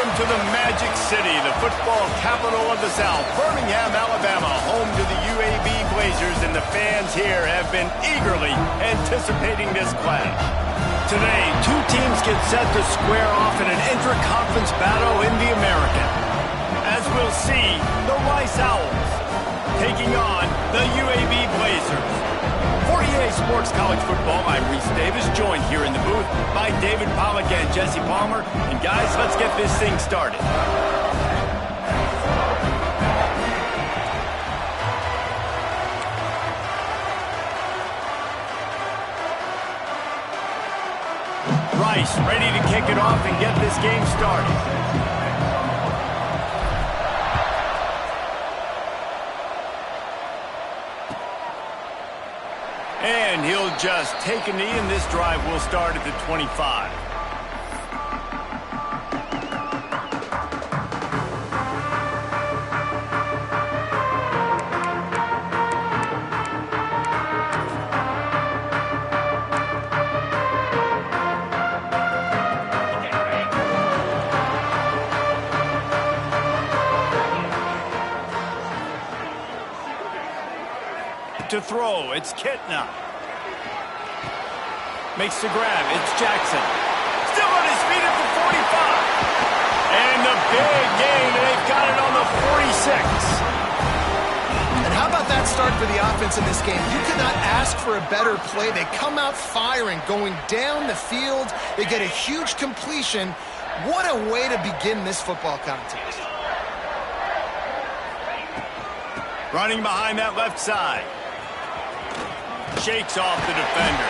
Welcome to the Magic City, the football capital of the South, Birmingham, Alabama, home to the UAB Blazers, and the fans here have been eagerly anticipating this clash. Today, two teams get set to square off in an intra-conference battle in the American. As we'll see, the Rice Owls taking on the UAB Blazers. For EA Sports College Football, I'm Reese Davis, joined here in the booth by David Pollack and Jesse Palmer. And guys, let's get this thing started. Rice ready to kick it off and get this game started. And he'll just take a knee, and this drive will start at the 25. To throw, it's Kitna. Makes the grab, it's Jackson. Still on his feet at the 45. And the big gain, they've got it on the 46. And how about that start for the offense in this game? You could not ask for a better play. They come out firing, going down the field. They get a huge completion. What a way to begin this football contest. Running behind that left side. Shakes off the defender.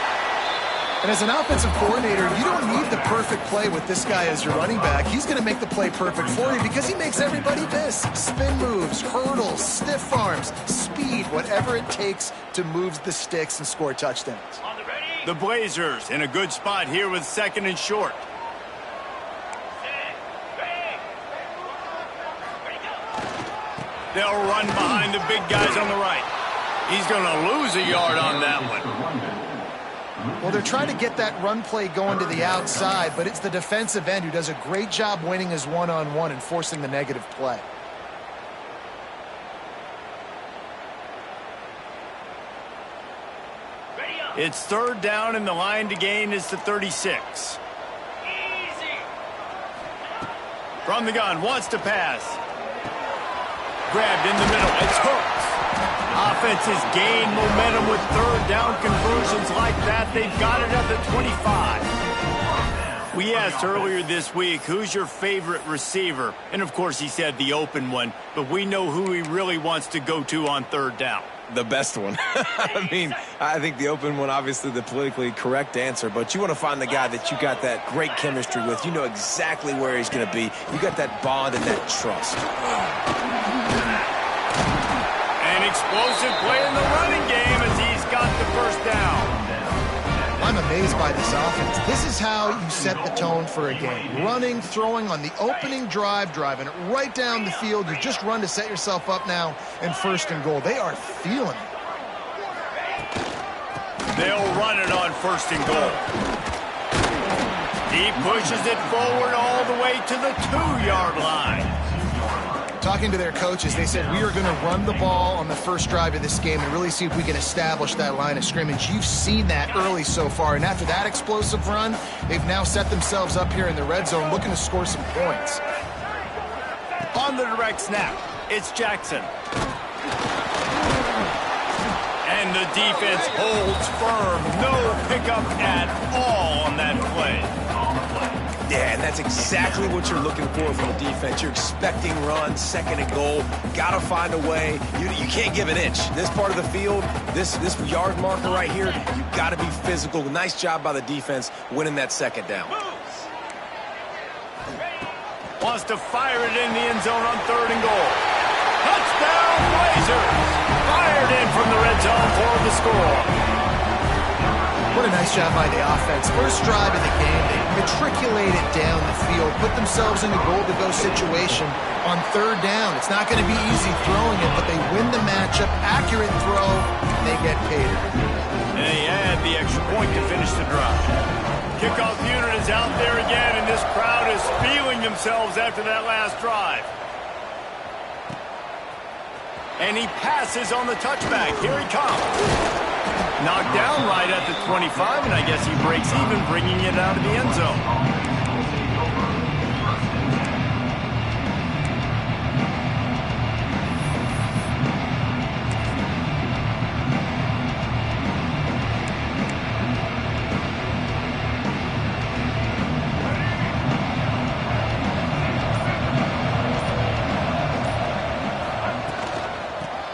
And as an offensive coordinator, you don't need the perfect play with this guy as your running back. He's going to make the play perfect for you because he makes everybody miss. Spin moves, hurdles, stiff arms, speed, whatever it takes to move the sticks and score touchdowns. The Blazers in a good spot here with second and short. They'll run behind the big guys on the right. He's going to lose a yard on that one. Well, they're trying to get that run play going to the outside, but it's the defensive end who does a great job winning his one-on-one and forcing the negative play. It's third down, and the line to gain is the 36. Easy. From the gun, wants to pass. Grabbed in the middle, it's hooked. Offenses gain momentum with third down conversions like that. They've got it at the 25. We asked earlier this week, who's your favorite receiver? And, of course, he said the open one. But we know who he really wants to go to on third down. The best one. I mean, I think the open one, obviously the politically correct answer, but you want to find the guy that you got that great chemistry with. You know exactly where he's going to be. You got that bond and that trust. An explosive play in the running game as he's got the first down. I'm amazed by this offense. This is how you set the tone for a game. Running, throwing on the opening drive, driving it right down the field. You just run to set yourself up now in first and goal. They are feeling it. They'll run it on first and goal. He pushes it forward all the way to the 2-yard line. Talking to their coaches, they said, we are going to run the ball on the first drive of this game and really see if we can establish that line of scrimmage. You've seen that early so far, and after that explosive run, they've now set themselves up here in the red zone looking to score some points. On the direct snap, it's Jackson. And the defense holds firm. No pickup at all on that play. Yeah, and that's exactly what you're looking for from the defense. You're expecting runs, second and goal. Got to find a way. You can't give an inch. This part of the field, this yard marker right here, you got to be physical. Nice job by the defense winning that second down. Wants to fire it in the end zone on third and goal. Touchdown, Blazers! Fired in from the red zone for the score. What a nice job by the offense. First drive of the game, they matriculated down the field, put themselves in a goal-to-go situation on third down. It's not going to be easy throwing it, but they win the matchup. Accurate throw, and they get paid. And they add the extra point to finish the drive. Kickoff unit is out there again, and this crowd is feeling themselves after that last drive. And he passes on the touchback. Here he comes. Knocked down right at the 25, and I guess he breaks even, bringing it out of the end zone.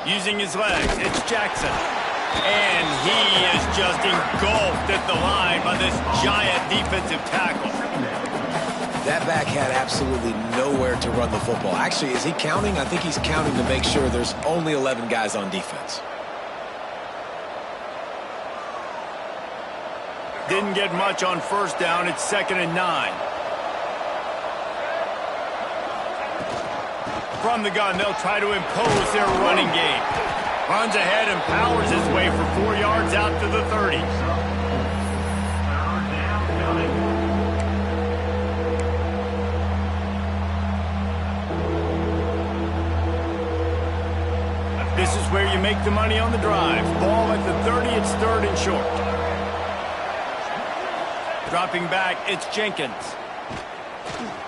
Using his legs, it's Jackson. And he is just engulfed at the line by this giant defensive tackle. That back had absolutely nowhere to run the football. Actually, is he counting? I think he's counting to make sure there's only 11 guys on defense. Didn't get much on first down. It's 2nd and 9. From the gun, they'll try to impose their running game. Runs ahead and powers his way for 4 yards out to the 30. This is where you make the money on the drive. Ball at the 30, it's 3rd and short. Dropping back, it's Jenkins.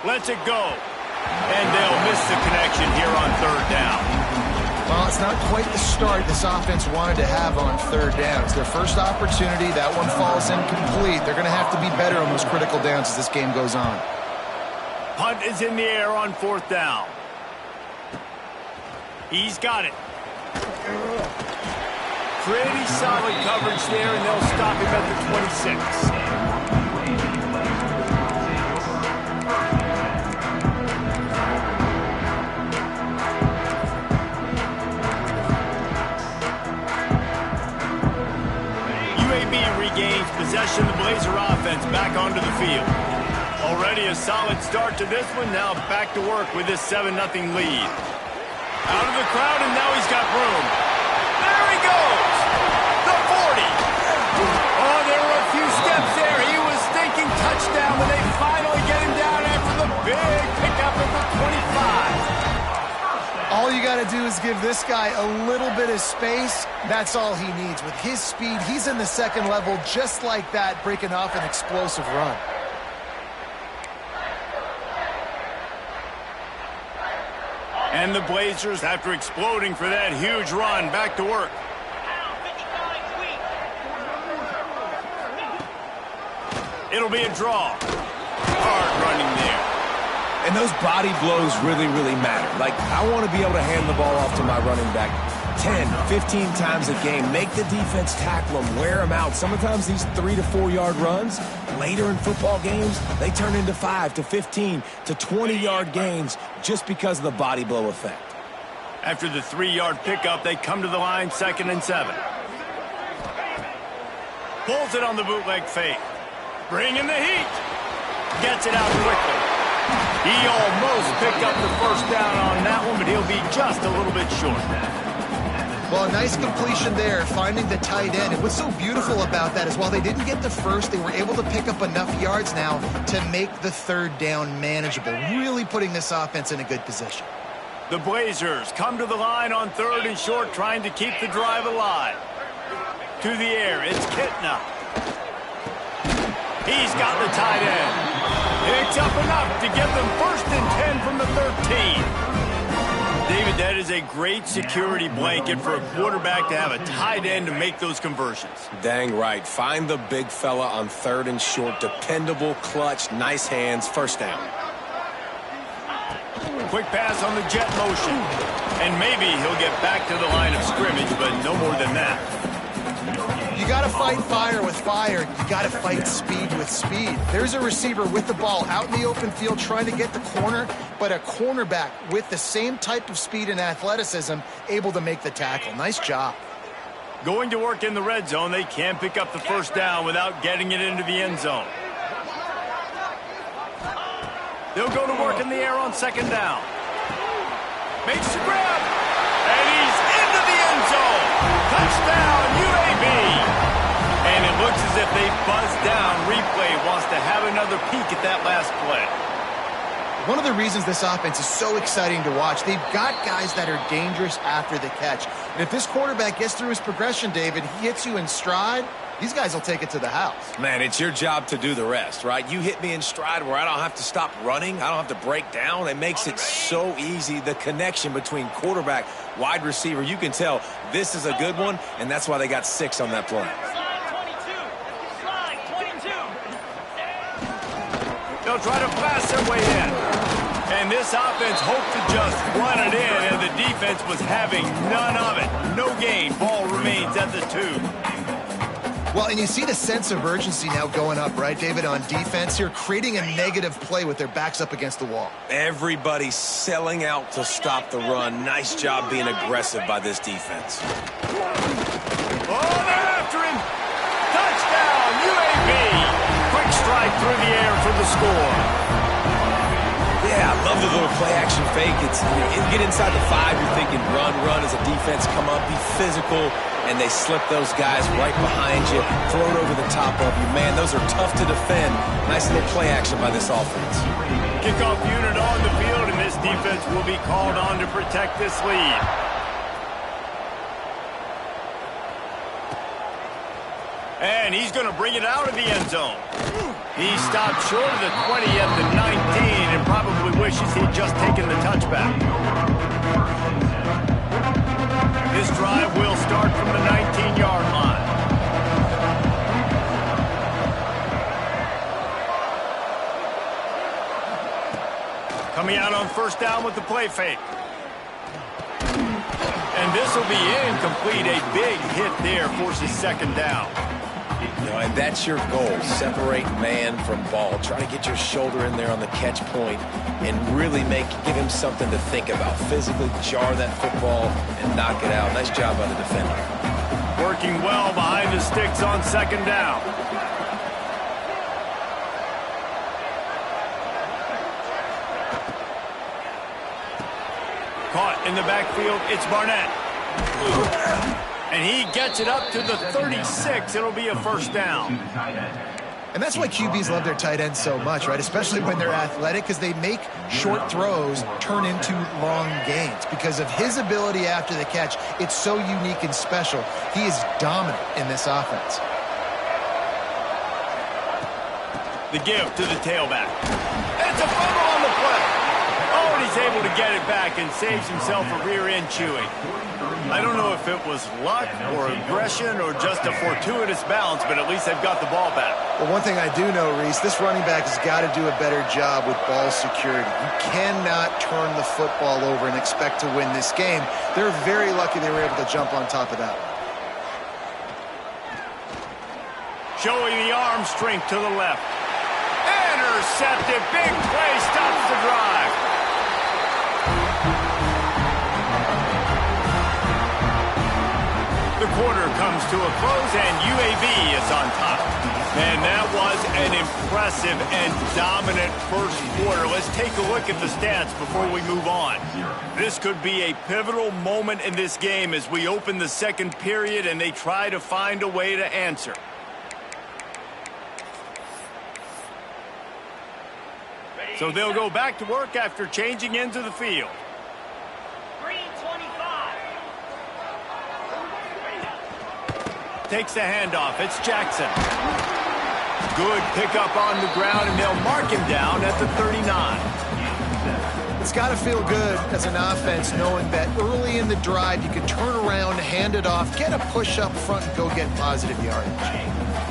Lets it go. And they'll miss the connection here on 3rd down. Well, it's not quite the start this offense wanted to have on 3rd down. It's their first opportunity. That one falls incomplete. They're going to have to be better on those critical downs as this game goes on. Punt is in the air on 4th down. He's got it. Pretty solid coverage there, and they'll stop him at the 26. Regains possession, the Blazer offense back onto the field. Already a solid start to this one, now back to work with this 7-0 lead. Out of the crowd, and now he's got room. There he goes! The 40! Oh, there were a few steps there. He was thinking touchdown, but they finally get him down after the big pickup at the 25. All you got to do is give this guy a little bit of space. That's all he needs. With his speed, he's in the 2nd level just like that, breaking off an explosive run. And the Blazers, after exploding for that huge run, back to work. It'll be a draw. Hard running there. And those body blows really, really matter. Like, I want to be able to hand the ball off to my running back 10, 15 times a game. Make the defense tackle them, wear them out. Sometimes these 3 to 4 yard runs, later in football games, they turn into 5 to 15 to 20 yard gains just because of the body blow effect. After the 3-yard pickup, they come to the line, 2nd and 7. Pulls it on the bootleg fake. Bringing the heat. Gets it out quickly. He almost picked up the first down on that one, but he'll be just a little bit short. Well, a nice completion there, finding the tight end. And what's so beautiful about that is while they didn't get the first, they were able to pick up enough yards now to make the 3rd down manageable, really putting this offense in a good position. The Blazers come to the line on 3rd and short, trying to keep the drive alive. To the air, it's Kitna. He's got the tight end. Picks up enough to get them 1st and 10 from the 13. David, that is a great security blanket for a quarterback to have a tight end to make those conversions. Dang right. Find the big fella on 3rd and short. Dependable, clutch, nice hands, 1st down. Quick pass on the jet motion. And maybe he'll get back to the line of scrimmage, but no more than that. You got to fight fire with fire. You got to fight speed with speed. There's a receiver with the ball out in the open field trying to get the corner, but a cornerback with the same type of speed and athleticism able to make the tackle. Nice job. Going to work in the red zone, they can't pick up the 1st down without getting it into the end zone. They'll go to work in the air on 2nd down. Makes the grab, and he's into the end zone. Touchdown, UAB. And it looks as if they buzzed down. Replay wants to have another peek at that last play. One of the reasons this offense is so exciting to watch, they've got guys that are dangerous after the catch. And if this quarterback gets through his progression, David, he hits you in stride, these guys will take it to the house. Man, it's your job to do the rest, right? You hit me in stride where I don't have to stop running. I don't have to break down. It makes it so easy, the connection between quarterback, wide receiver. You can tell this is a good one, and that's why they got 6 on that play. They'll try to pass their way in. And this offense hoped to just run it in, and the defense was having none of it. No gain. Ball remains at the 2. Well, and you see the sense of urgency now going up, right, David, on defense here, creating a negative play with their backs up against the wall. Everybody's selling out to stop the run. Nice job being aggressive by this defense. Oh, they're after him. Touchdown, UAB. Quick strike through the air for the score. Yeah, I love the little play-action fake. It's you get inside the 5, you're thinking run, run as a defense, come up, be physical, and they slip those guys right behind you, throw it over the top of you. Man, those are tough to defend. Nice little play action by this offense. Kickoff unit on the field, and this defense will be called on to protect this lead. And he's going to bring it out of the end zone. He stopped short of the 20 at the 19 and probably wishes he'd just taken the touchback. This drive will start from the 19-yard line. Coming out on first down with the play fake. And this will be incomplete. A big hit there forces second down. You know, and that's your goal. Separate man from ball. Try to get your shoulder in there on the catch point and really give him something to think about. Physically jar that football and knock it out. Nice job by the defender. Working well behind the sticks on second down. Caught in the backfield, it's Barnett. And he gets it up to the 36. It'll be a first down. And that's why QBs love their tight ends so much, right? Especially when they're athletic, because they make short throws turn into long gains. Because of his ability after the catch, it's so unique and special. He is dominant in this offense. The give to the tailback. It's a fumble on the play. Oh, and he's able to get it back and saves himself a rear end chewing. I don't know if it was luck or aggression or just a fortuitous bounce, but at least they've got the ball back. Well, one thing I do know, Reese, this running back has got to do a better job with ball security. You cannot turn the football over and expect to win this game. They're very lucky they were able to jump on top of that. Showing the arm strength to the left. Intercepted. Big play stops the drive. The quarter comes to a close, and UAB is on top. And that was an impressive and dominant first quarter. Let's take a look at the stats before we move on. This could be a pivotal moment in this game as we open the second period and they try to find a way to answer. So they'll go back to work after changing into the field. Takes the handoff. It's Jackson. Good pickup on the ground, and they'll mark him down at the 39. It's got to feel good as an offense knowing that early in the drive you can turn around, hand it off, get a push up front, and go get positive yardage.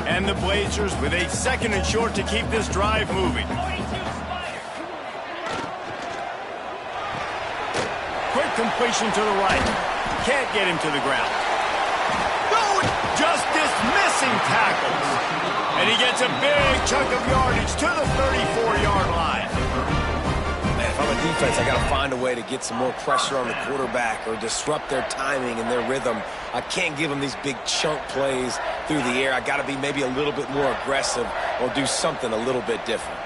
And the Blazers with a second and short to keep this drive moving. Quick completion to the right. Can't get him to the ground. Just dismissing tackles. And he gets a big chunk of yardage to the 34-yard line. Man, if I'm a defense, I got to find a way to get some more pressure on the quarterback or disrupt their timing and their rhythm. I can't give them these big chunk plays through the air. I got to be maybe a little bit more aggressive or do something a little bit different.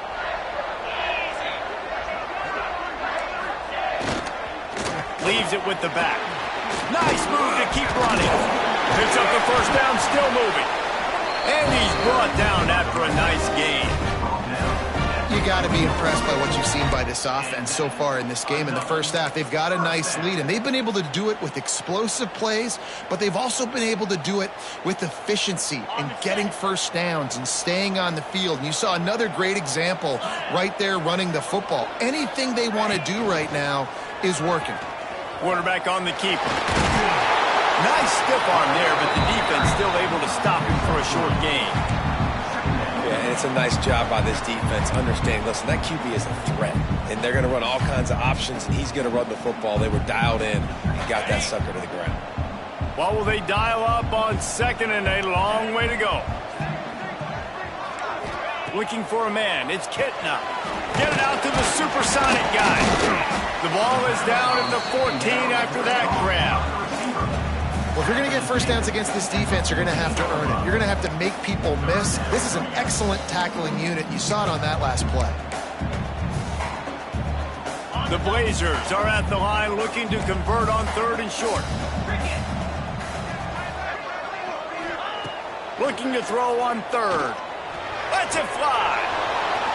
Leaves it with the back. Nice move to keep running. Picks up the first down, still moving. And he's brought down after a nice gain. You got to be impressed by what you've seen by this offense so far in this game. In the first half, they've got a nice lead, and they've been able to do it with explosive plays, but they've also been able to do it with efficiency and getting first downs and staying on the field. And you saw another great example right there running the football. Anything they want to do right now is working. Quarterback on the keeper. Nice stiff arm there, but the defense still able to stop him for a short gain. Yeah, and it's a nice job by this defense understanding, listen, that QB is a threat, and they're going to run all kinds of options, and he's going to run the football. They were dialed in and got that sucker to the ground. What will they dial up on second and a long way to go? Looking for a man. It's Kitna. Get it out to the supersonic guy. The ball is down at the 14 after that grab. Well, if you're going to get first downs against this defense, you're going to have to earn it. You're going to have to make people miss. This is an excellent tackling unit. You saw it on that last play. The Blazers are at the line looking to convert on third and short. Looking to throw on third. Lets it fly.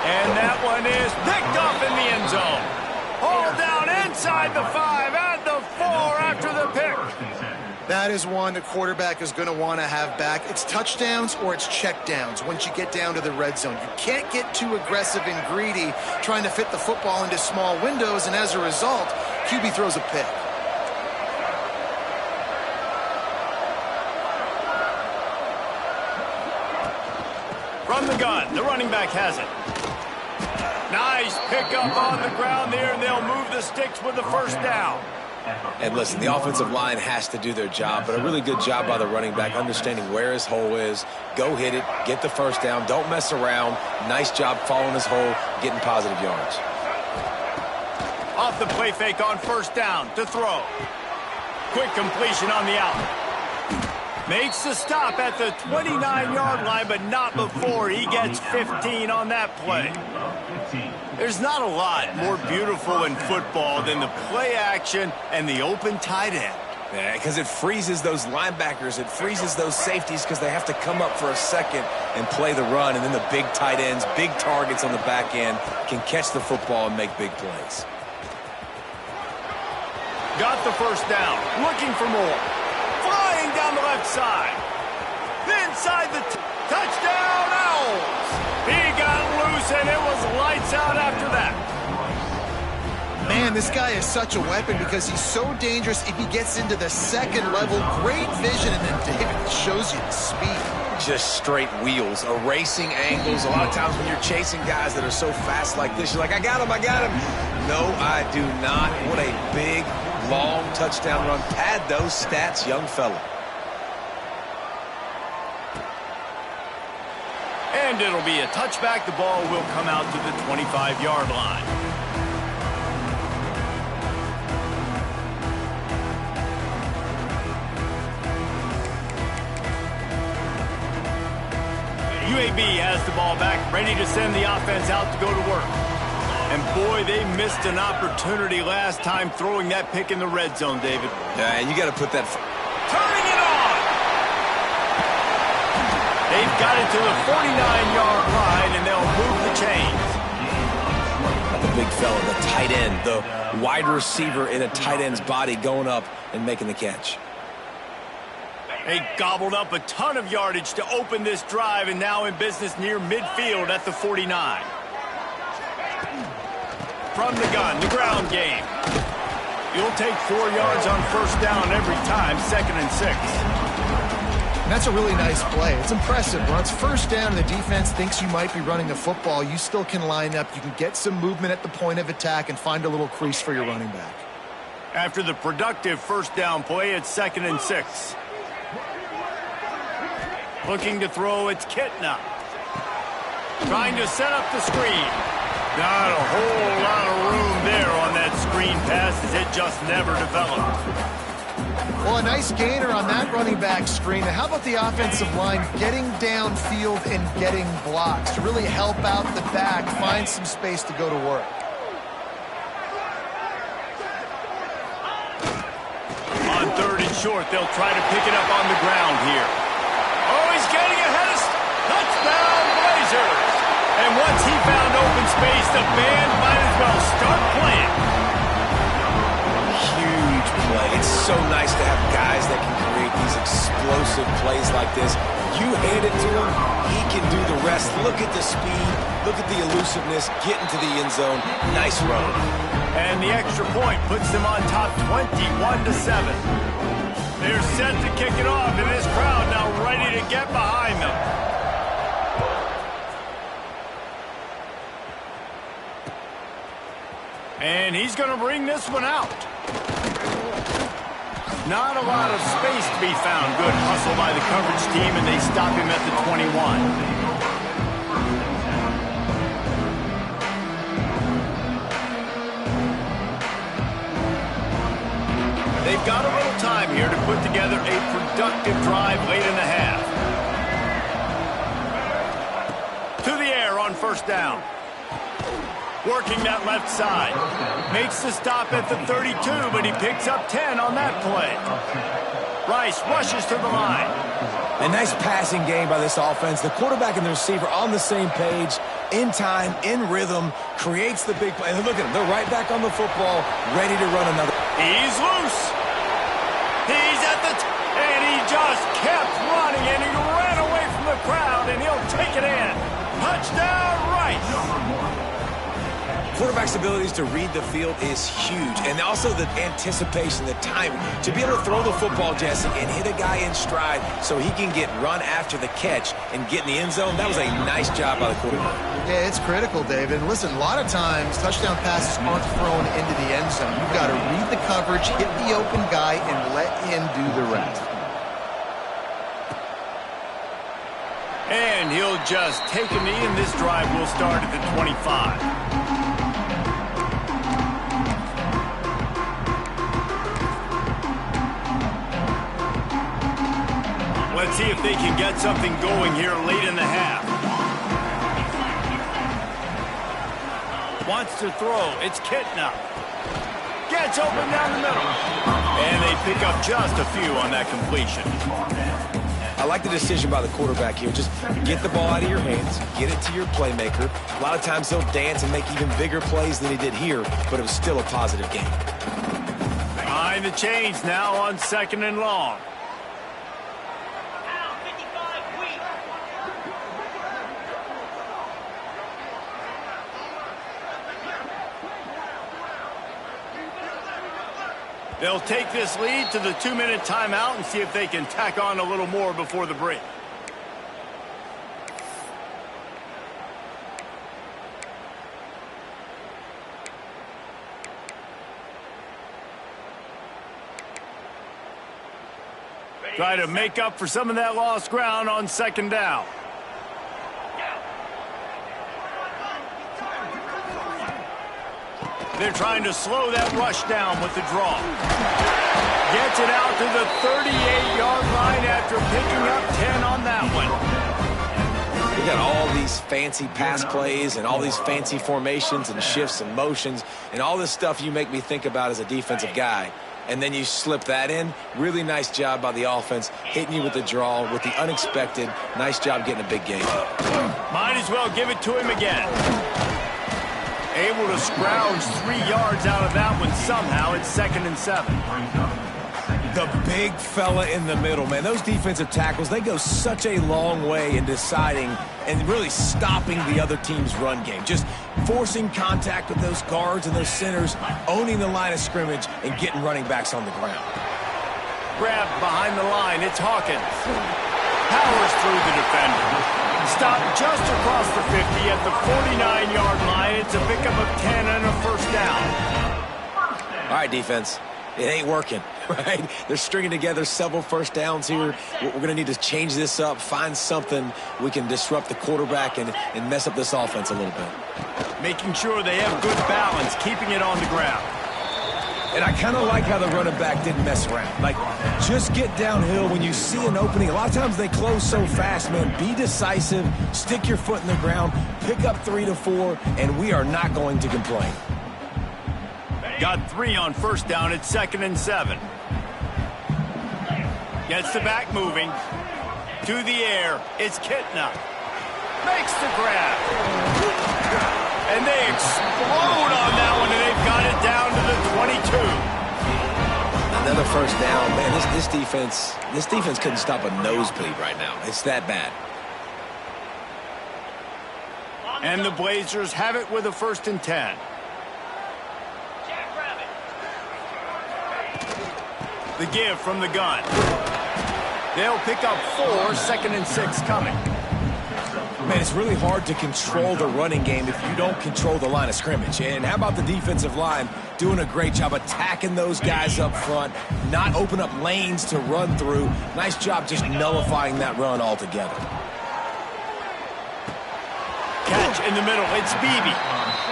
And that one is picked up in the end zone. Hauled down inside the 5 and the 4 after the pick. That is one the quarterback is going to want to have back. It's touchdowns or it's checkdowns once you get down to the red zone. You can't get too aggressive and greedy trying to fit the football into small windows, and as a result, QB throws a pick. From the gun, the running back has it. Nice pickup on the ground there, and they'll move the sticks with the first down. And listen, the offensive line has to do their job, but a really good job by the running back understanding where his hole is. Go hit it, get the first down, don't mess around. Nice job following his hole, getting positive yards. Off the play fake on first down to throw. Quick completion on the out. Makes the stop at the 29-yard line, but not before he gets 15 on that play. There's not a lot more beautiful in football than the play action and the open tight end. Yeah, because it freezes those linebackers. It freezes those safeties because they have to come up for a second and play the run. And then the big tight ends, big targets on the back end can catch the football and make big plays. Got the first down. Looking for more. Flying down the left side. Inside the touchdown Owls. He got loose and it was lights out after that. Man, this guy is such a weapon because he's so dangerous if he gets into the second level. Great vision, and then David shows you the speed. Just straight wheels, erasing angles. A lot of times when you're chasing guys that are so fast like this, you're like, I got him, I got him. No, I do not. What a big, long touchdown run. Pad those stats, young fella. And it'll be a touchback. The ball will come out to the 25-yard line. UAB has the ball back, ready to send the offense out to go to work. And boy, they missed an opportunity last time throwing that pick in the red zone, David. Yeah, you got to put that... Turning it on! They've got it to the 49-yard line, and they'll move the chains. The big fella, the tight end, the wide receiver in a tight end's body going up and making the catch. They gobbled up a ton of yardage to open this drive, and now in business near midfield at the 49. From the gun, the ground game. You'll take 4 yards on first down every time, 2nd and 6. And that's a really nice play. It's impressive. Once first down and the defense thinks you might be running the football, you still can line up. You can get some movement at the point of attack and find a little crease for your running back. After the productive first down play, it's 2nd and 6. Looking to throw, it's Kitna. Trying to set up the screen. Not a whole lot of room there on that screen pass as it just never developed. Well, a nice gainer on that running back screen. Now, how about the offensive line getting downfield and getting blocks to really help out the back, find some space to go to work? On 3rd and short, they'll try to pick it up on the ground here. Oh, he's getting ahead of... And once he found open space, the band might as well start playing. Huge play. It's so nice to have guys that can create these explosive plays like this. You hand it to him, he can do the rest. Look at the speed, look at the elusiveness, get into the end zone. Nice run. And the extra point puts them on top 21-7. They're set to kick it off, and this crowd now ready to get behind them. And he's going to bring this one out. Not a lot of space to be found. Good hustle by the coverage team, and they stop him at the 21. They've got a little time here to put together a productive drive late in the half. To the air on first down. Working that left side. Makes the stop at the 32, but he picks up 10 on that play. Rice rushes to the line. A nice passing game by this offense. The quarterback and the receiver on the same page, in time, in rhythm, creates the big play. And look at them. They're right back on the football, ready to run another. He's loose. He's at the and he just kept running, and he ran away from the crowd, and he'll take it in. Touchdown, Rice. Quarterback's abilities to read the field is huge, and also the anticipation, the timing. To be able to throw the football, Jesse, and hit a guy in stride so he can get run after the catch and get in the end zone, that was a nice job by the quarterback. Yeah, it's critical, David. And listen, a lot of times touchdown passes aren't thrown into the end zone. You've got to read the coverage, hit the open guy, and let him do the rest. And he'll just take a knee, and this drive will start at the 25. Let's see if they can get something going here late in the half. Wants to throw. It's Kitna. Gets open down the middle. And they pick up just a few on that completion. I like the decision by the quarterback here. Just get the ball out of your hands, get it to your playmaker. A lot of times he'll dance and make even bigger plays than he did here, but it was still a positive game. Behind the chains now on 2nd and long. They'll take this lead to the 2-minute timeout and see if they can tack on a little more before the break. Try to make up for some of that lost ground on 2nd down. They're trying to slow that rush down with the draw. Gets it out to the 38-yard line after picking up 10 on that one. We got all these fancy pass plays and all these fancy formations and shifts and motions and all this stuff you make me think about as a defensive guy. And then you slip that in. Really nice job by the offense, hitting you with the draw, with the unexpected. Nice job getting a big game. Might as well give it to him again. Able to scrounge 3 yards out of that one somehow. It's 2nd and 7. The big fella in the middle, man. Those defensive tackles, they go such a long way in deciding and really stopping the other team's run game. Just forcing contact with those guards and those centers, owning the line of scrimmage, and getting running backs on the ground. Grabbed behind the line. It's Hawkins. Powers through the defender. Stopped just across the 50 at the 49-yard line. It's a pickup of 10 and a first down. All right, defense. It ain't working, right? They're stringing together several first downs here. We're going to need to change this up, find something we can disrupt the quarterback and mess up this offense a little bit. Making sure they have good balance, keeping it on the ground. And I kind of like how the running back didn't mess around. Like, just get downhill when you see an opening. A lot of times they close so fast, man. Be decisive, stick your foot in the ground, pick up 3 to 4, and we are not going to complain. Got 3 on first down. It's 2nd and 7. Gets the back moving. To the air. It's Kitna. makes the grab. And they explode on that one, and they've got it down to the 22. Another first down. Man, this defense couldn't stop a nosebleed right now. It's that bad. And the Blazers have it with a 1st and 10. The give from the gun. They'll pick up 4, 2nd and 6 coming. Man, it's really hard to control the running game if you don't control the line of scrimmage. And how about the defensive line doing a great job attacking those guys up front, not open up lanes to run through. Nice job just nullifying that run altogether. Catch in the middle. It's Beebe.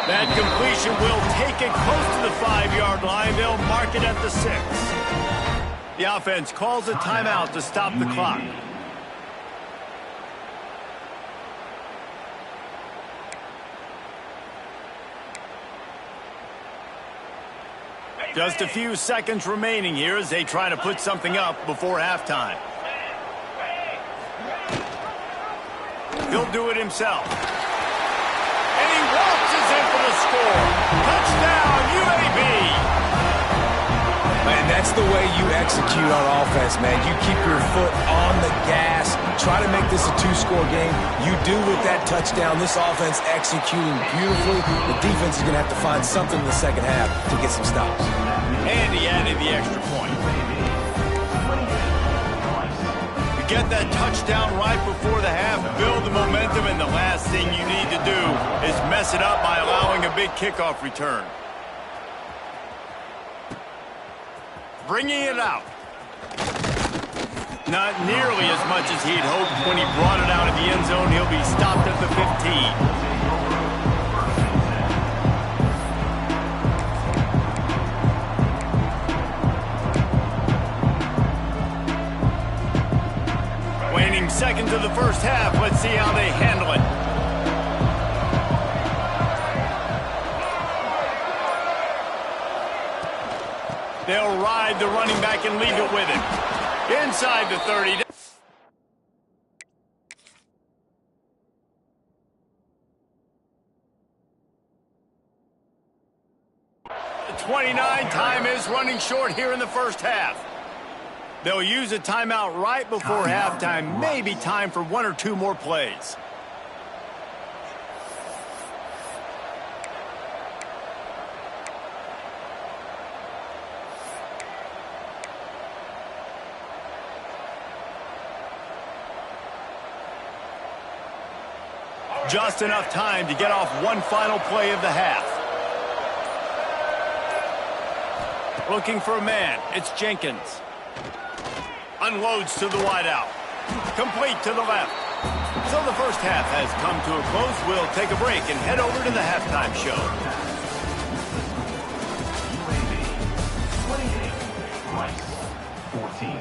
That completion will take it close to the 5-yard line. They'll mark it at the 6. The offense calls a timeout to stop the clock. Just a few seconds remaining here as they try to put something up before halftime. He'll do it himself. And he waltzes in for the score. Touchdown, UAB! Man, that's the way you execute on offense, man. You keep your foot on the gas. Try to make this a 2-score game. You do with that touchdown. This offense executing beautifully. The defense is going to have to find something in the second half to get some stops. And he added the extra point. You get that touchdown right before the half, build the momentum, and the last thing you need to do is mess it up by allowing a big kickoff return. Bringing it out. Not nearly as much as he'd hoped when he brought it out of the end zone. He'll be stopped at the 15. Waning seconds of the first half. Let's see how they handle it. They'll ride the running back and leave it with him. Inside the 30. 29, time is running short here in the first half. They'll use a timeout right before halftime. Maybe time for 1 or 2 more plays. Just enough time to get off one final play of the half. Looking for a man. It's Jenkins. Unloads to the wideout. Complete to the left. So the first half has come to a close. We'll take a break and head over to the halftime show. UAB 28, 14.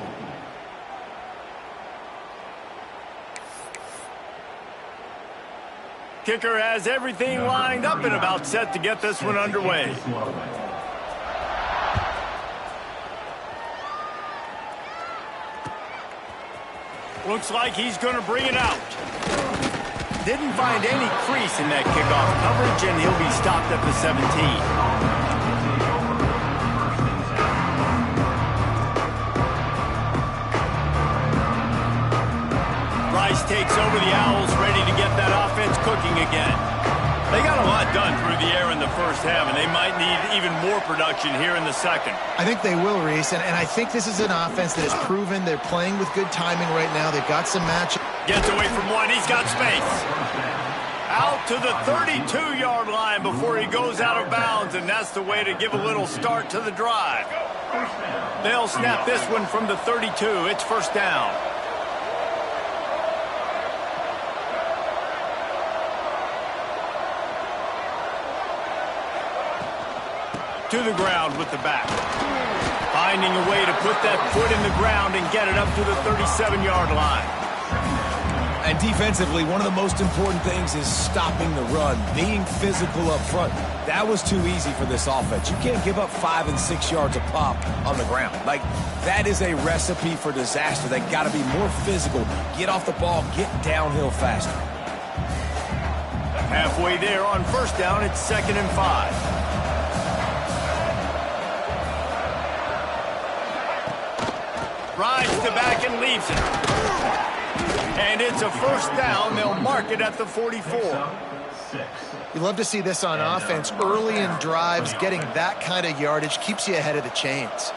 Kicker has everything lined up and about set to get this one underway. Looks like he's going to bring it out. Didn't find any crease in that kickoff coverage, and he'll be stopped at the 17. Rice takes over the Owls, ready to get that offense cooking again. They got a lot done through the air in the first half, and they might need even more production here in the second. I think they will, Reese, and I think this is an offense that has proven they're playing with good timing right now. They've got some match. Gets away from one. He's got space. Out to the 32-yard line before he goes out of bounds, and that's the way to give a little start to the drive. They'll snap this one from the 32. It's first down. To the ground with the back. Finding a way to put that foot in the ground and get it up to the 37-yard line. And defensively, one of the most important things is stopping the run, being physical up front. That was too easy for this offense. You can't give up 5 and 6 yards a pop on the ground. Like, that is a recipe for disaster. They got to be more physical, get off the ball, get downhill faster. Halfway there on first down, it's 2nd and 5. Rides to back and leaves it. And it's a first down. They'll mark it at the 44. You love to see this on offense. Early in drives, getting that kind of yardage keeps you ahead of the chains.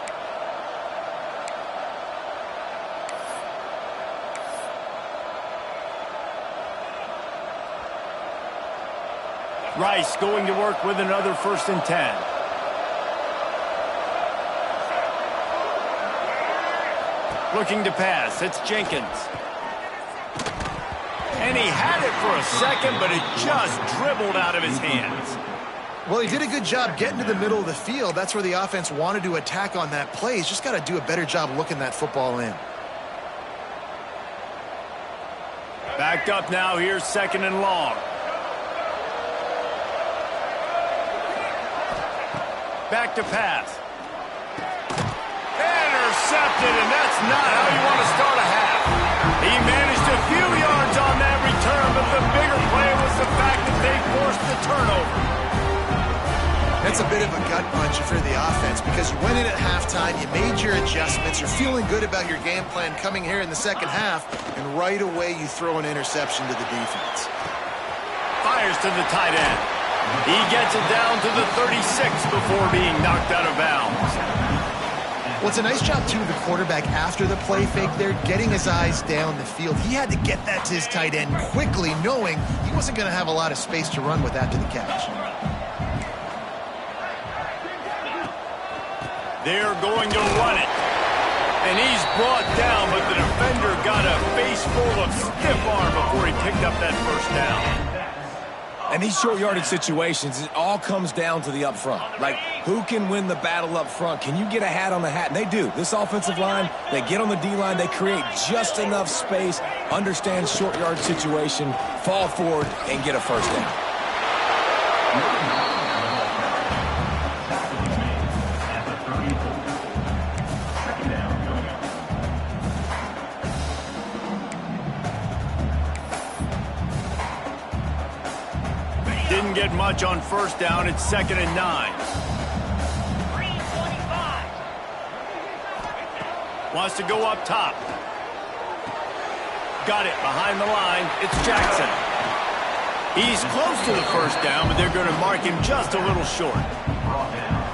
Rice going to work with another 1st and 10. Looking to pass. It's Jenkins. And he had it for a second, but it just dribbled out of his hands. Well, he did a good job getting to the middle of the field. That's where the offense wanted to attack on that play. He's just got to do a better job looking that football in. Backed up now. Here's 2nd and long. Back to pass. Intercepted, and that's not how you want to start a half. He managed a few yards on that return, but the bigger play was the fact that they forced the turnover. That's a bit of a gut punch for the offense because you went in at halftime, you made your adjustments, you're feeling good about your game plan coming here in the second half, and right away you throw an interception to the defense. Fires to the tight end. He gets it down to the 36 before being knocked out of bounds. Well, it's a nice job, too, of the quarterback after the play fake there, getting his eyes down the field. He had to get that to his tight end quickly, knowing he wasn't going to have a lot of space to run with after the catch. They're going to run it. And he's brought down, but the defender got a face full of stiff arm before he picked up that first down. And these short yardage situations, it all comes down to the up front. Like, who can win the battle up front? Can you get a hat on the hat? And they do. This offensive line, they get on the D-line, they create just enough space, understand short yard situation, fall forward, and get a first down. Didn't get much on first down. It's 2nd and 9. Wants to go up top. Got it behind the line. It's Jackson. He's close to the first down, but they're going to mark him just a little short.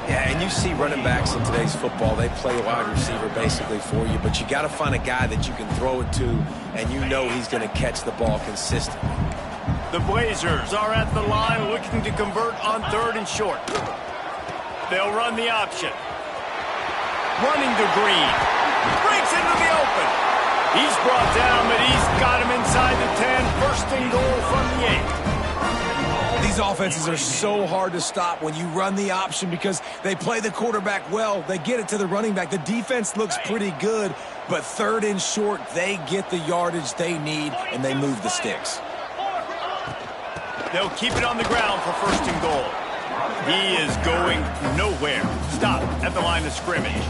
Yeah, and you see running backs in today's football, they play wide receiver basically for you, but you got to find a guy that you can throw it to, and you know he's going to catch the ball consistently. The Blazers are at the line looking to convert on 3rd and short. They'll run the option. Running to Green. Breaks into the open. He's brought down, but he's got him inside the 10. 1st and goal from the 8. These offenses are so hard to stop when you run the option because they play the quarterback well. They get it to the running back. The defense looks pretty good, but 3rd and short, they get the yardage they need, and they move the sticks. They'll keep it on the ground for 1st and goal. He is going nowhere. Stop at the line of scrimmage.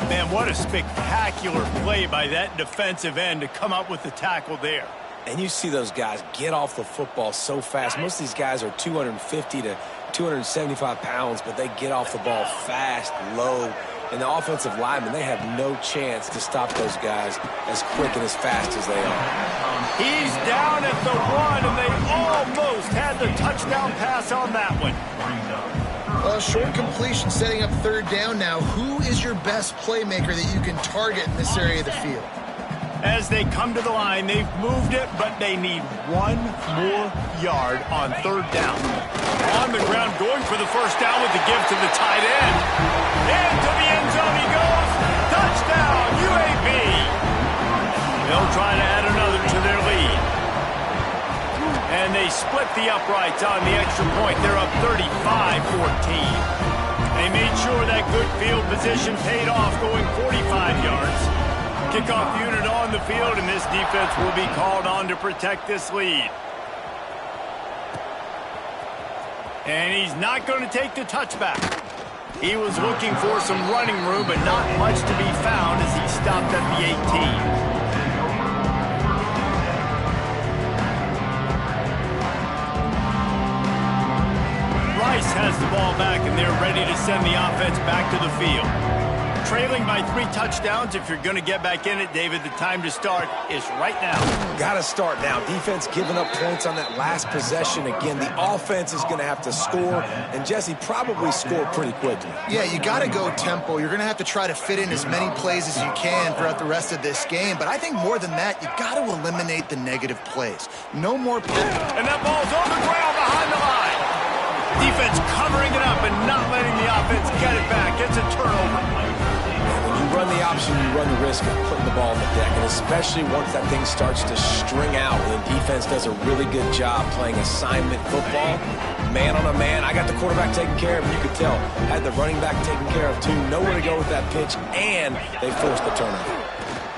Man, what a spectacular play by that defensive end to come up with the tackle there. And you see those guys get off the football so fast. Most of these guys are 250 to 275 pounds, but they get off the ball fast, low. And the offensive linemen, they have no chance to stop those guys as quick and as fast as they are. He's down at the 1, and they almost had the touchdown pass on that one. Short completion setting up 3rd down now. Who is your best playmaker that you can target in this area of the field? As they come to the line, they've moved it, but they need 1 more yard on 3rd down. On the ground, going for the first down with the give to the tight end. Into the end zone he goes. Touchdown, UAB. They'll try to add another to their lead. And they split the uprights on the extra point. They're up 35-14. They made sure that good field position paid off, going 45 yards. Kickoff unit on the field, and this defense will be called on to protect this lead. And he's not going to take the touchback. He was looking for some running room, but not much to be found as he stopped at the 18. Rice has the ball back, and they're ready to send the offense back to the field. Trailing by 3 touchdowns. If you're going to get back in it, David, the time to start is right now. Got to start now. Defense giving up points on that last possession. Again, the offense is going to have to score, and Jesse probably score pretty quickly. Yeah, you got to go tempo. You're going to have to try to fit in as many plays as you can throughout the rest of this game. But I think more than that, you got to eliminate the negative plays. No more plays. And that ball's on the ground behind the line. Defense covering it up and not letting the offense get it back. It's a turnover. You run the option, you run the risk of putting the ball on the deck, and especially once that thing starts to string out, and the defense does a really good job playing assignment football, man on a man. I got the quarterback taken care of, and you could tell, had the running back taken care of too, nowhere to go with that pitch, and they forced the turnover.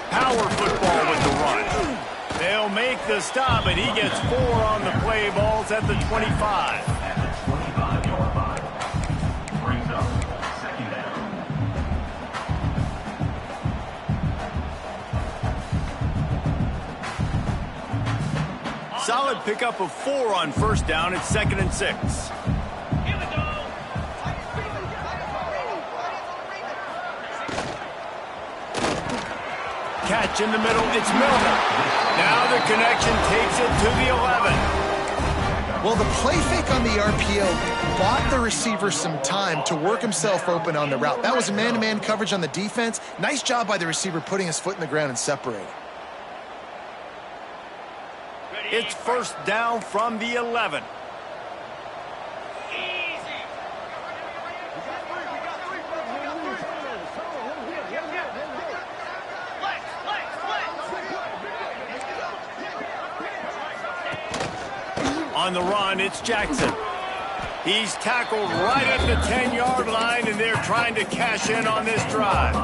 Power football with the run. They'll make the stop, and he gets 4 on the play. Balls at the 25. Solid pickup of 4 on first down. It's 2nd and 6. Here we go. Catch in the middle. It's Milner. Now the connection takes it to the 11. Well, the play fake on the RPO bought the receiver some time to work himself open on the route. That was a man-to-man coverage on the defense. Nice job by the receiver putting his foot in the ground and separating. It's first down from the 11. On the run, it's Jackson. He's tackled right at the 10-yard line, and they're trying to cash in on this drive.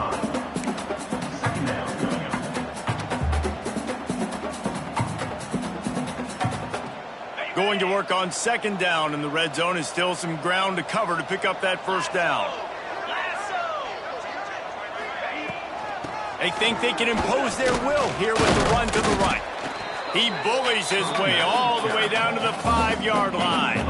Going to work on 2nd down, and the red zone is still some ground to cover to pick up that first down. They think they can impose their will here with the run to the right. He bullies his way all the way down to the 5-yard line.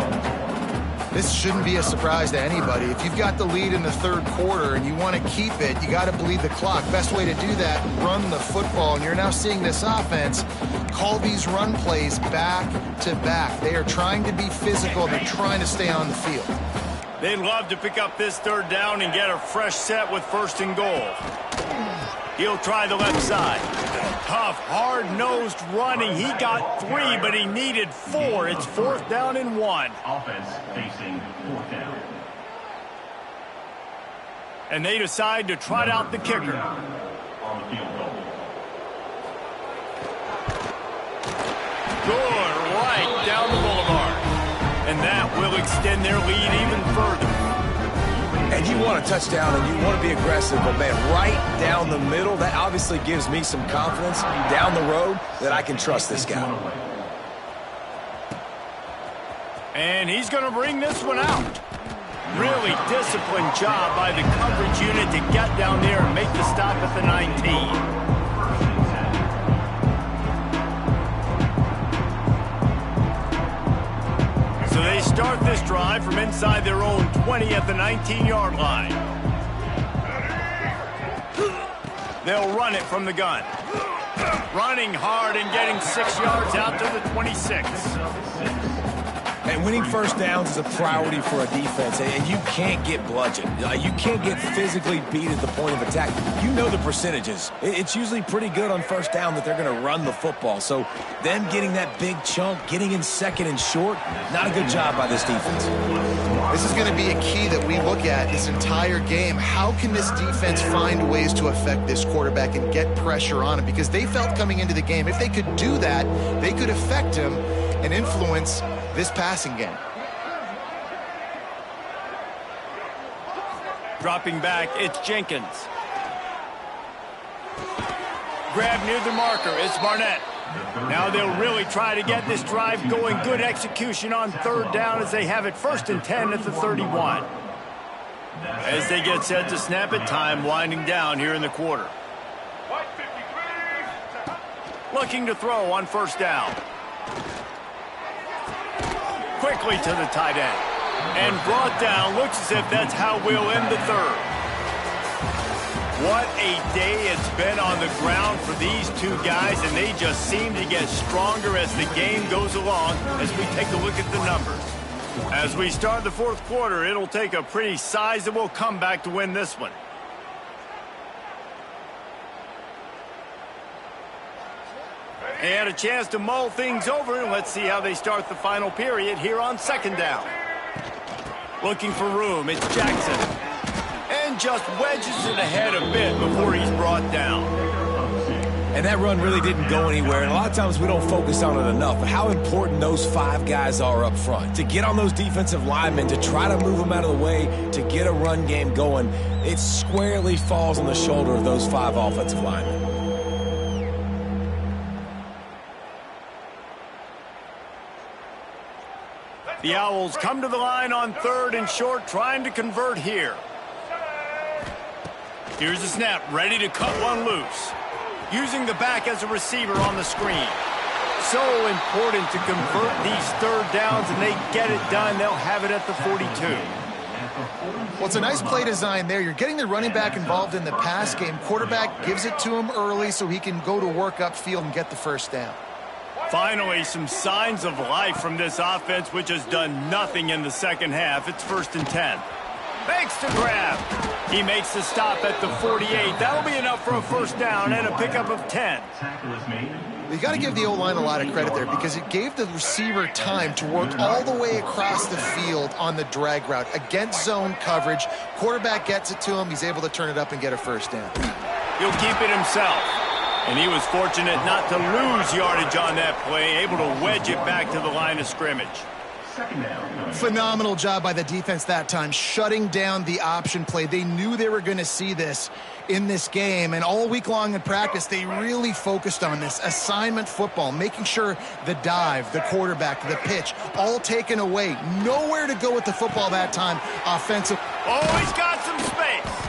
This shouldn't be a surprise to anybody. If you've got the lead in the 3rd quarter and you want to keep it, you got to bleed the clock. Best way to do that, run the football. And you're now seeing this offense call these run plays back to back. They are trying to be physical. They're trying to stay on the field. They'd love to pick up this 3rd down and get a fresh set with 1st and goal. He'll try the left side. Tough, hard-nosed running. He got 3, but he needed 4. It's 4th down and 1. Offense facing 4th down. And they decide to trot out the kicker. On the field goal. Good, right down the boulevard. And that will extend their lead even further. And you want a touchdown and you want to be aggressive, but man, right down the middle, that obviously gives me some confidence down the road that I can trust this guy. And he's going to bring this one out. Really disciplined job by the coverage unit to get down there and make the stop at the 19. So they start this drive from inside their own 20 at the 19-yard line. They'll run it from the gun. Running hard and getting 6 yards out to the 26. And winning first downs is a priority for a defense, and you can't get bludgeoned. You can't get physically beat at the point of attack. You know the percentages. It's usually pretty good on first down that they're going to run the football. So them getting that big chunk, getting in 2nd and short, not a good job by this defense. This is going to be a key that we look at this entire game. How can this defense find ways to affect this quarterback and get pressure on him? Because they felt coming into the game, if they could do that, they could affect him and influence this passing game. Dropping back, it's Jenkins. Grab near the marker, it's Barnett. Now they'll really try to get this drive going. Good execution on 3rd down as they have it 1st and 10 at the 31. As they get set to snap it, time winding down here in the quarter. Looking to throw on 1st down. Quickly to the tight end. And brought down. Looks as if that's how we'll end the third. What a day it's been on the ground for these two guys, and they just seem to get stronger as the game goes along as we take a look at the numbers. As we start the fourth quarter, it'll take a pretty sizable comeback to win this one. And a chance to mull things over, and let's see how they start the final period here on second down. Looking for room, it's Jackson. And just wedges it ahead a bit before he's brought down. And that run really didn't go anywhere, and a lot of times we don't focus on it enough, but how important those 5 guys are up front. To get on those defensive linemen, to try to move them out of the way, to get a run game going, it squarely falls on the shoulder of those 5 offensive linemen. The Owls come to the line on 3rd and short, trying to convert here. Here's the snap, ready to cut one loose. Using the back as a receiver on the screen. So important to convert these 3rd downs, and they get it done. They'll have it at the 42. Well, it's a nice play design there. You're getting the running back involved in the pass game. Quarterback gives it to him early so he can go to work upfield and get the first down. Finally, some signs of life from this offense, which has done nothing in the second half. It's 1st and 10. Makes the grab. He makes the stop at the 48. That'll be enough for a first down and a pickup of 10. You got to give the O-line a lot of credit there because it gave the receiver time to work all the way across the field on the drag route against zone coverage. Quarterback gets it to him. He's able to turn it up and get a first down. He'll keep it himself. And he was fortunate not to lose yardage on that play, able to wedge it back to the line of scrimmage. Phenomenal job by the defense that time, shutting down the option play. They knew they were going to see this in this game, and all week long in practice, they really focused on this assignment football, making sure the dive, the quarterback, the pitch, all taken away. Nowhere to go with the football that time offensive. Oh, he's got some space.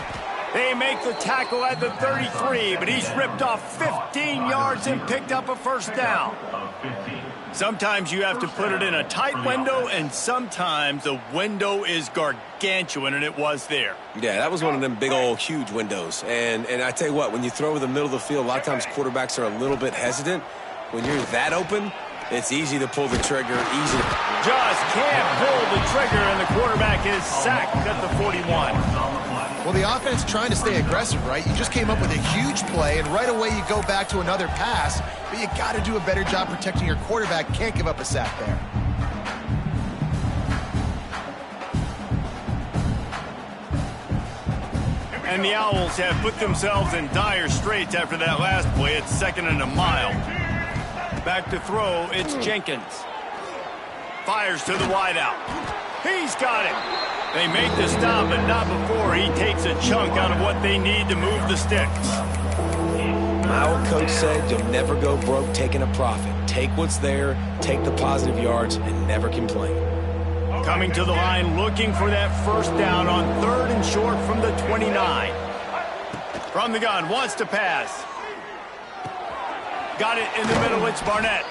They make the tackle at the 33, but he's ripped off 15 yards and picked up a first down. Sometimes you have to put it in a tight window, and sometimes the window is gargantuan, and it was there. Yeah, that was one of them big old huge windows. And I tell you what, when you throw over the middle of the field, a lot of times quarterbacks are a little bit hesitant. When you're that open, it's easy to pull the trigger, easy to... Just can't pull the trigger, and the quarterback is sacked at the 41. Well, the offense trying to stay aggressive, right? You just came up with a huge play, and right away you go back to another pass, but you got to do a better job protecting your quarterback. Can't give up a sack there. And the Owls have put themselves in dire straits after that last play. It's 2nd and a mile. Back to throw, it's Jenkins. Fires to the wideout. He's got it. They make the stop, but not before he takes a chunk out of what they need to move the sticks. My old coach said you'll never go broke taking a profit. Take what's there, take the positive yards, and never complain. Coming to the line, looking for that first down on 3rd and short from the 29. From the gun, wants to pass. Got it in the middle, it's Barnett.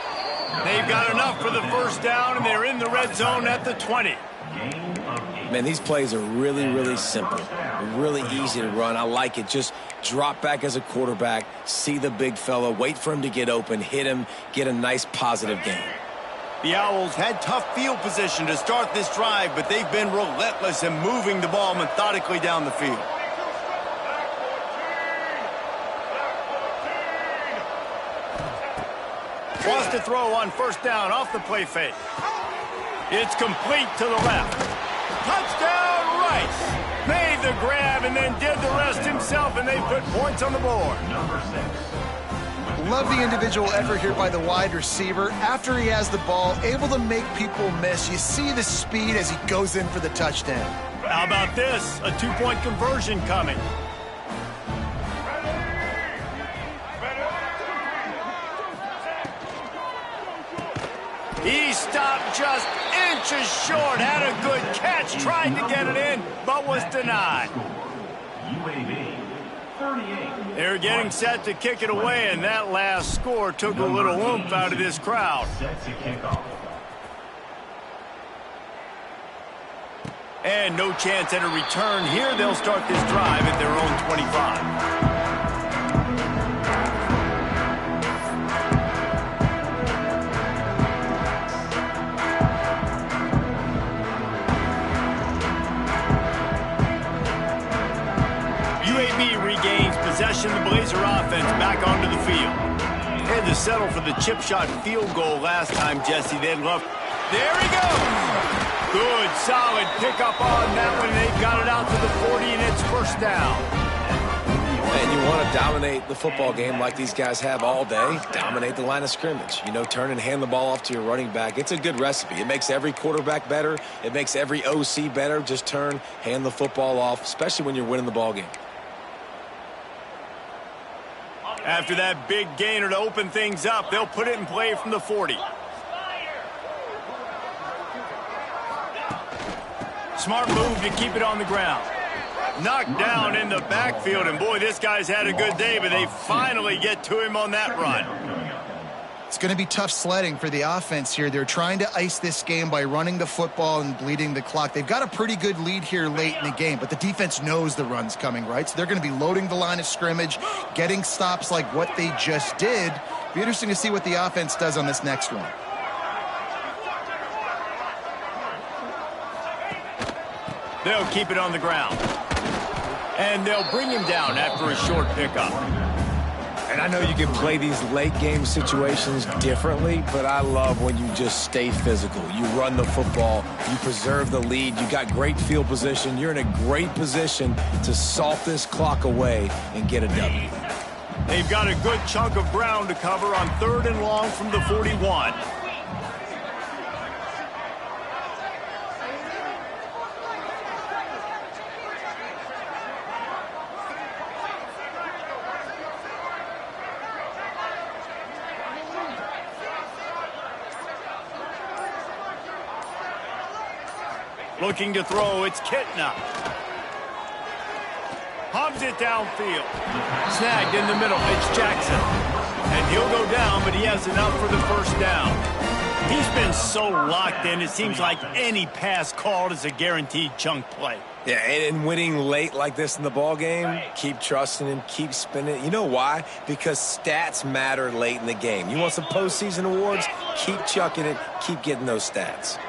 They've got enough for the first down, and they're in the red zone at the 20. Man, these plays are really, really simple. Really easy to run. I like it. Just drop back as a quarterback, see the big fella, wait for him to get open, hit him, get a nice positive gain. The Owls had tough field position to start this drive, but they've been relentless in moving the ball methodically down the field. Wants to throw on first down off the play fake. It's complete to the left. Touchdown, Rice. Made the grab and then did the rest himself, and they put points on the board. Love the individual effort here by the wide receiver. After he has the ball, able to make people miss. You see the speed as he goes in for the touchdown. How about this? A two-point conversion coming. He stopped just inches short, had a good catch, tried to get it in, but was denied. UAB 38. They're getting set to kick it away, and that last score took a little oomph out of this crowd. Set to kick off. And no chance at a return here. They'll start this drive at their own 25. UAB regains possession of the Blazer offense back onto the field. Had to settle for the chip shot field goal last time, Jesse. They'd love. There he goes! Good, solid pickup on that one. They've got it out to the 40, and it's first down. And you want to dominate the football game like these guys have all day. Dominate the line of scrimmage. You know, turn and hand the ball off to your running back. It's a good recipe. It makes every quarterback better. It makes every OC better. Just turn, hand the football off, especially when you're winning the ball game. After that big gainer to open things up, they'll put it in play from the 40. Smart move to keep it on the ground. Knocked down in the backfield, and boy, this guy's had a good day, but they finally get to him on that run. It's going to be tough sledding for the offense here. They're trying to ice this game by running the football and bleeding the clock. They've got a pretty good lead here late in the game, but the defense knows the run's coming, right? So they're going to be loading the line of scrimmage, getting stops like what they just did. Be interesting to see what the offense does on this next one. They'll keep it on the ground. And they'll bring him down after a short pickup. And I know you can play these late game situations differently, but I love when you just stay physical. You run the football, you preserve the lead, you got great field position, you're in a great position to salt this clock away and get a W. They've got a good chunk of ground to cover on 3rd and long from the 41. Looking to throw, it's Kitna. Hubs it downfield. Snagged in the middle, it's Jackson. And he'll go down, but he has enough for the first down. He's been so locked in, it seems like any pass called is a guaranteed chunk play. Yeah, and winning late like this in the ball game, keep trusting him, keep spinning. You know why? Because stats matter late in the game. You want some postseason awards? Keep chucking it, keep getting those stats.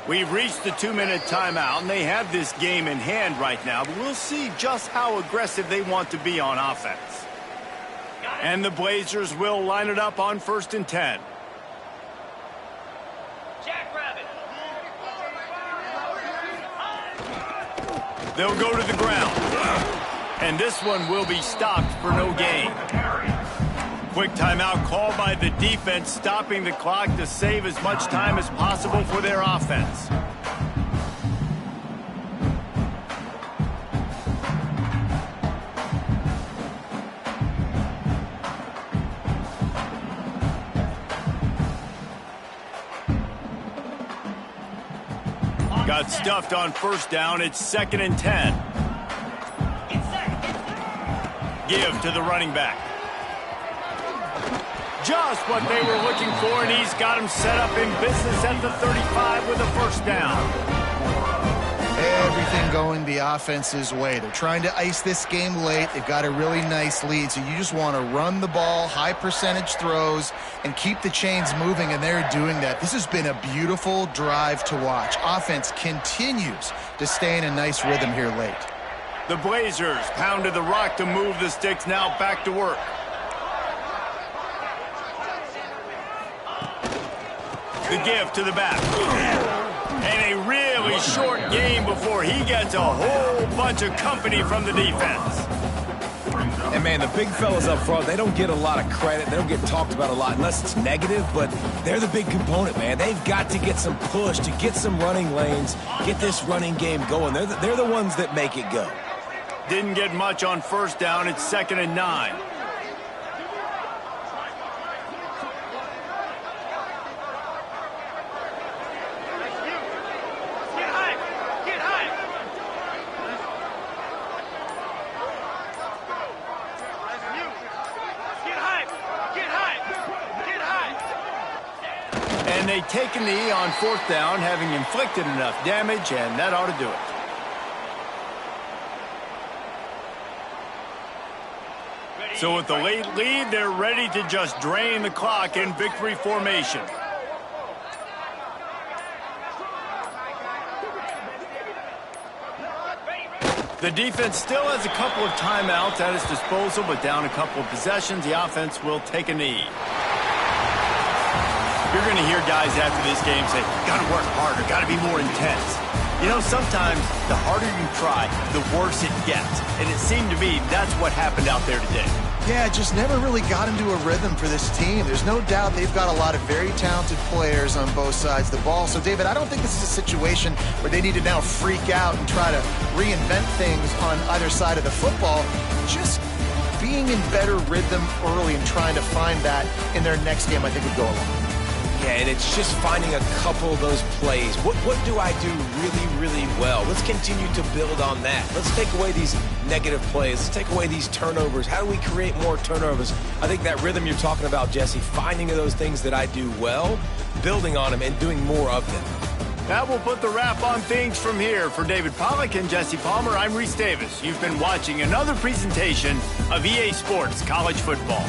We've reached the 2-minute timeout, and they have this game in hand right now, but we'll see just how aggressive they want to be on offense. And the Blazers will line it up on 1st and 10. They'll go to the ground. And this one will be stopped for no gain. Quick timeout called by the defense, stopping the clock to save as much time as possible for their offense. Got stuffed on 1st down. It's 2nd and 10. Give to the running back. Just what they were looking for, and he's got him set up in business at the 35 with a first down. Everything going the offense's way. They're trying to ice this game late. They've got a really nice lead, so you just want to run the ball, high percentage throws, and keep the chains moving, and they're doing that. This has been a beautiful drive to watch. Offense continues to stay in a nice rhythm here late. The Blazers pounded the rock to move the sticks, now back to work. The give to the back. And a really short game before he gets a whole bunch of company from the defense. And, man, the big fellas up front, they don't get a lot of credit. They don't get talked about a lot unless it's negative, but they're the big component, man. They've got to get some push, to get some running lanes, get this running game going. They're the ones that make it go. Didn't get much on 1st down. It's 2nd and 9. they take a knee on 4th down, having inflicted enough damage, and that ought to do it. So with the late lead, they're ready to just drain the clock in victory formation. The defense still has a couple of timeouts at its disposal, but down a couple of possessions, the offense will take a knee. You're going to hear guys after this game say, got to work harder, got to be more intense. You know, sometimes the harder you try, the worse it gets. And it seemed to me that's what happened out there today. Yeah, just never really got into a rhythm for this team. There's no doubt they've got a lot of very talented players on both sides of the ball. So, David, I don't think this is a situation where they need to now freak out and try to reinvent things on either side of the football. Just being in better rhythm early and trying to find that in their next game, I think would go a long way. Yeah, and it's just finding a couple of those plays. What do I do really, really well? Let's continue to build on that. Let's take away these negative plays. Let's take away these turnovers. How do we create more turnovers? I think that rhythm you're talking about, Jesse, finding those things that I do well, building on them, and doing more of them. That will put the wrap on things from here. For David Pollack and Jesse Palmer, I'm Reese Davis. You've been watching another presentation of EA Sports College Football.